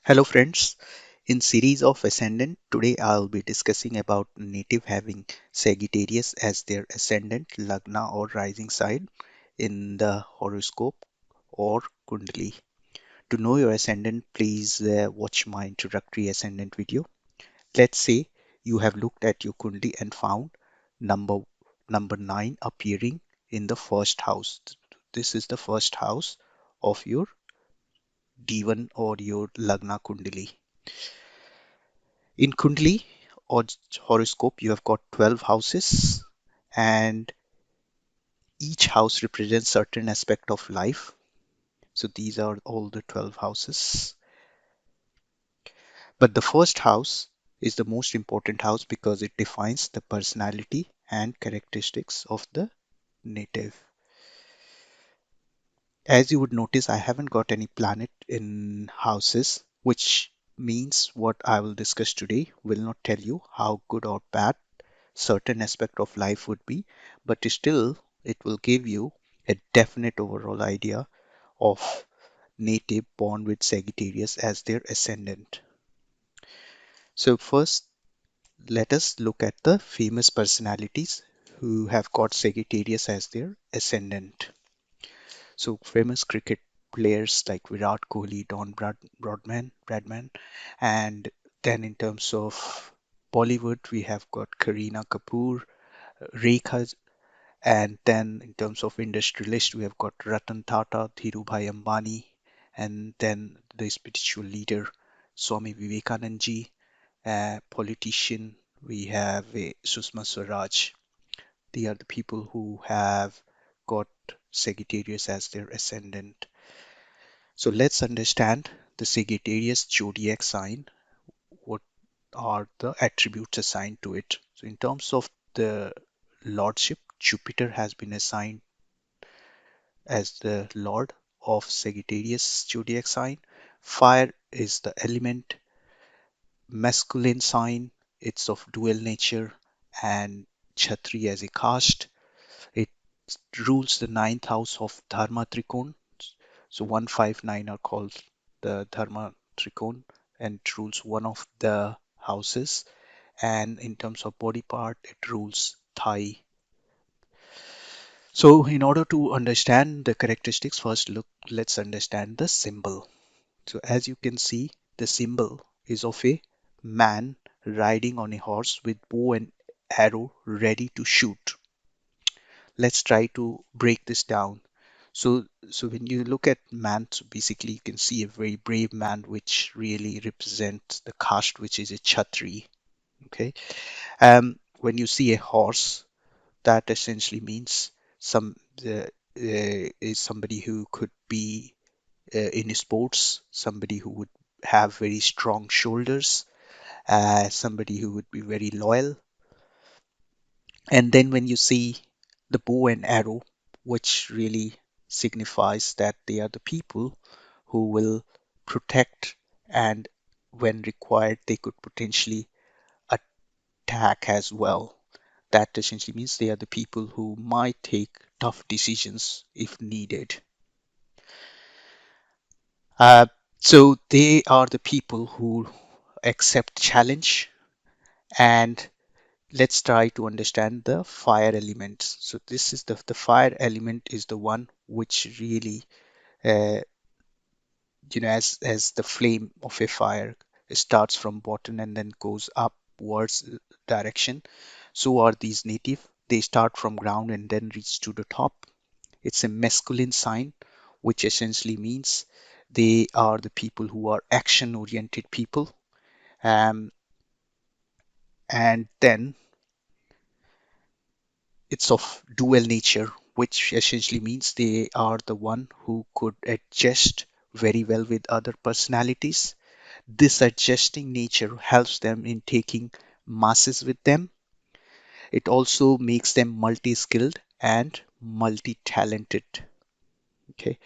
Hello friends, in series of Ascendant, today I'll be discussing about native having Sagittarius as their ascendant, Lagna or rising sign in the horoscope or Kundali. To know your ascendant, please watch my introductory ascendant video. Let's say you have looked at your Kundali and found number number 9 appearing in the first house. This is the first house of your D1 or your Lagna Kundali. In Kundli or horoscope, you have got 12 houses, and each house represents certain aspect of life. So these are all the 12 houses. But the first house is the most important house because it defines the personality and characteristics of the native. As you would notice, I haven't got any planet in houses, which means what I will discuss today will not tell you how good or bad certain aspect of life would be, but still it will give you a definite overall idea of native born with Sagittarius as their ascendant. So first, let us look at the famous personalities who have got Sagittarius as their ascendant. So famous cricket players like Virat Kohli, Bradman, and then in terms of Bollywood, we have got Kareena Kapoor, Rekha. And then in terms of industrialist, we have got Ratan Tata, Dhirubhai Ambani, and then the spiritual leader, Swami Vivekanand ji, politician, we have Sushma Swaraj. They are the people who have got Sagittarius as their ascendant. So let's understand the Sagittarius zodiac sign. What are the attributes assigned to it? So in terms of the lordship, Jupiter has been assigned as the lord of Sagittarius zodiac sign. Fire is the element, masculine sign, it's of dual nature, and Chhatri as a caste. It rules the ninth house of Dharma Trikon. So 159 are called the Dharma Trikon and it rules one of the houses. And in terms of body part, it rules thigh. So in order to understand the characteristics, first let's understand the symbol. So as you can see, the symbol is of a man riding on a horse with bow and arrow ready to shoot. Let's try to break this down. So when you look at man, so basically you can see a very brave man, which really represents the caste, which is a Chhatri. Okay. When you see a horse, that essentially means some is somebody who could be in sports, somebody who would have very strong shoulders, somebody who would be very loyal. And then when you see the bow and arrow, which really signifies that they are the people who will protect and when required, they could potentially attack as well. That essentially means they are the people who might take tough decisions if needed. Uh, so they are the people who accept challenge. And let's try to understand the fire elements. So this is the fire element is the one which really uh, as the flame of a fire starts from bottom and then goes upwards direction. So are these native. They start from ground and then reach to the top. It's a masculine sign, which essentially means they are the people who are action oriented people. Um, and then it's of dual nature, which essentially means they are the one who could adjust very well with other personalities. This adjusting nature helps them in taking masses with them. It also makes them multi-skilled and multi-talented. Okay.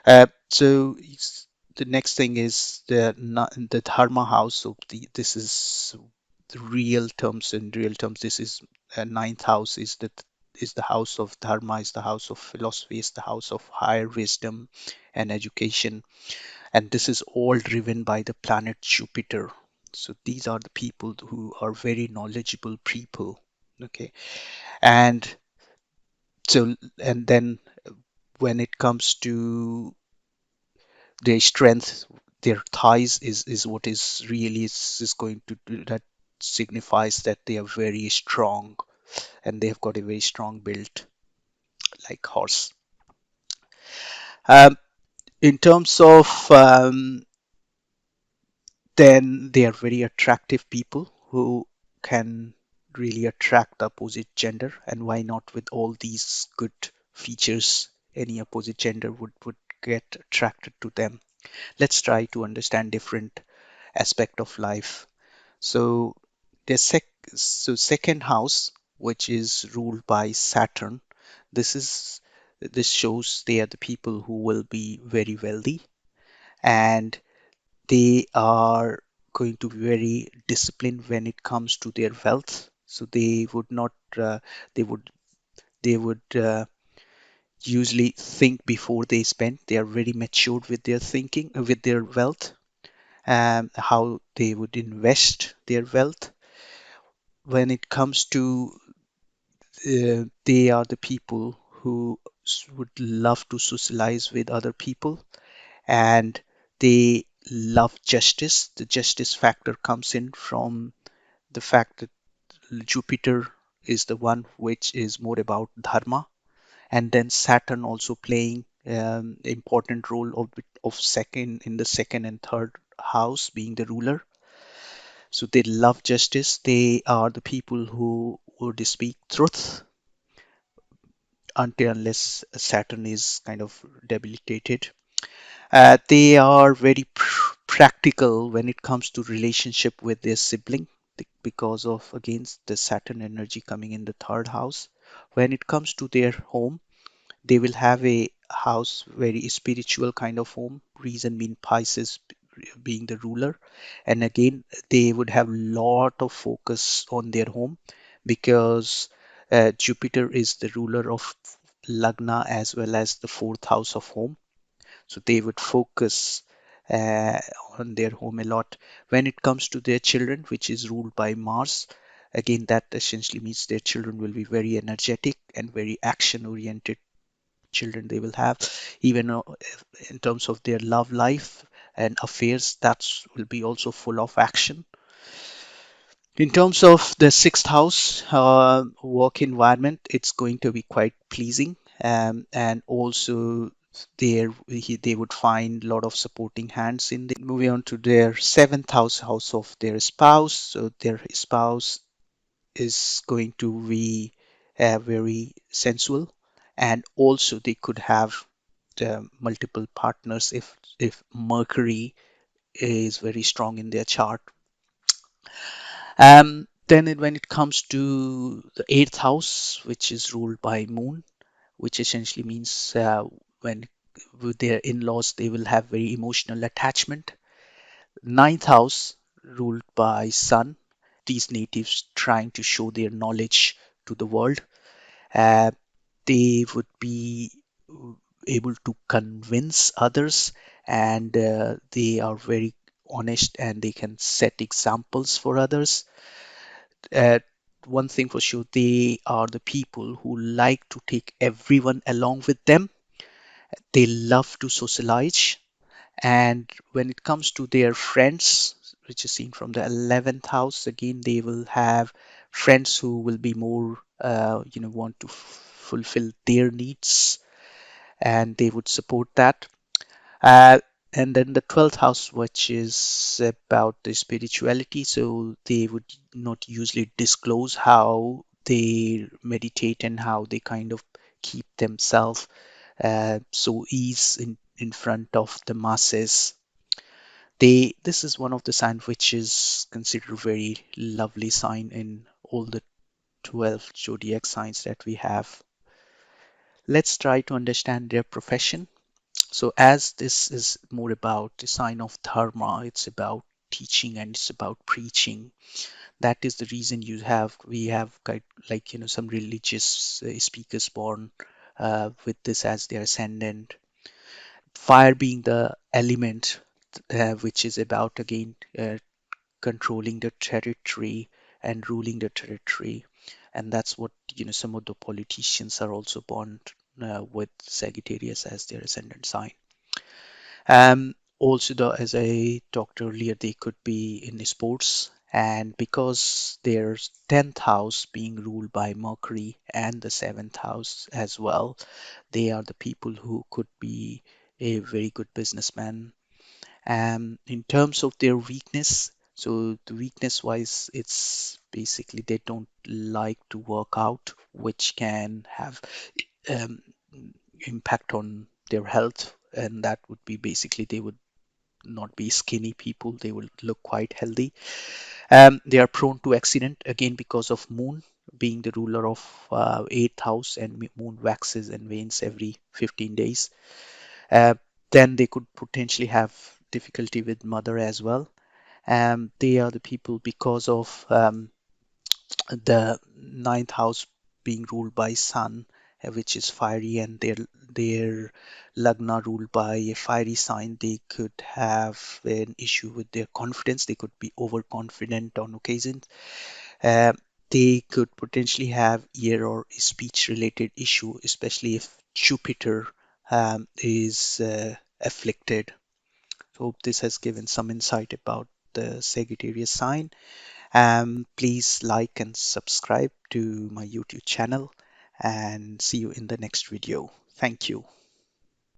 The next thing is the Dharma house. So this is the real terms. In real terms, this is ninth house is the house of Dharma, is the house of philosophy, is the house of higher wisdom and education. And this is all driven by the planet Jupiter. So these are the people who are very knowledgeable people. Okay. And so, and then when it comes to their strength, their thighs is what is really is going to do that, signifies that they are very strong and they have got a very strong build like horse. Um, in terms of then they are very attractive people who can really attract the opposite gender, and why not, with all these good features any opposite gender would get attracted to them. Let's try to understand different aspect of life. So the second house, which is ruled by Saturn, this is this shows they are the people who will be very wealthy, and they are going to be very disciplined when it comes to their wealth. So they would not they would they would usually think before they spend. They are very matured with their thinking, with their wealth, how they would invest their wealth. When it comes to they are the people who would love to socialize with other people, and they love justice. The justice factor comes in from the fact that Jupiter is the one which is more about dharma, and then Saturn also playing important role of second in the second and third house being the ruler. So they love justice. They are the people who would speak truth until unless Saturn is kind of debilitated. They are very practical when it comes to relationship with their sibling because of again the Saturn energy coming in the third house. When it comes to their home, they will have a house very spiritual kind of home. Reason being Pisces being the ruler, and again they would have lot of focus on their home because Jupiter is the ruler of Lagna as well as the fourth house of home, so they would focus uh, on their home a lot. When it comes to their children, which is ruled by Mars, again that essentially means their children will be very energetic and very action oriented children they will have. Even in terms of their love life and affairs, that will be also full of action. In terms of the sixth house, work environment, it's going to be quite pleasing, and also they would find a lot of supporting hands in the moving on to their seventh house of their spouse. So their spouse is going to be very sensual, and also they could have multiple partners if Mercury is very strong in their chart. Then when it comes to the eighth house, which is ruled by Moon, which essentially means when with their in-laws, they will have very emotional attachment. Ninth house ruled by Sun, these natives trying to show their knowledge to the world. Uh, they would be able to convince others, and they are very honest and they can set examples for others. uh, One thing for sure, they are the people who like to take everyone along with them. They love to socialize. And when it comes to their friends, which is seen from the 11th house, again, they will have friends who will be more, want to fulfill their needs, and they would support that. Uh, and then the 12th house, which is about the spirituality, so they would not usually disclose how they meditate and how they kind of keep themselves so ease in front of the masses. This is one of the signs which is considered very lovely sign in all the 12 zodiac signs that we have. Let's try to understand their profession. So as this is more about the sign of dharma, it's about teaching and it's about preaching. That is the reason we have like some religious speakers born with this as their ascendant. Fire being the element which is about again controlling the territory and ruling the territory. And that's what, some of the politicians are also born with Sagittarius as their ascendant sign. Also, as I talked earlier, they could be in sports, and because their 10th house being ruled by Mercury and the 7th house as well, they are the people who could be a very good businessman. In terms of their weakness, so the weakness wise, it's basically they don't like to work out, which can have um, impact on their health, and that would be basically they would not be skinny people, they will look quite healthy. They are prone to accident again because of moon being the ruler of 8th house, and moon waxes and wanes every 15 days. uh, then they could potentially have difficulty with mother as well. They are the people because of the 9th house being ruled by sun, which is fiery, and their Lagna ruled by a fiery sign. They could have an issue with their confidence. They could be overconfident on occasions. Uh, they could potentially have ear or speech related issue, especially if Jupiter is afflicted. So hope this has given some insight about the Sagittarius sign. Please like and subscribe to my YouTube channel, and see you in the next video. Thank you.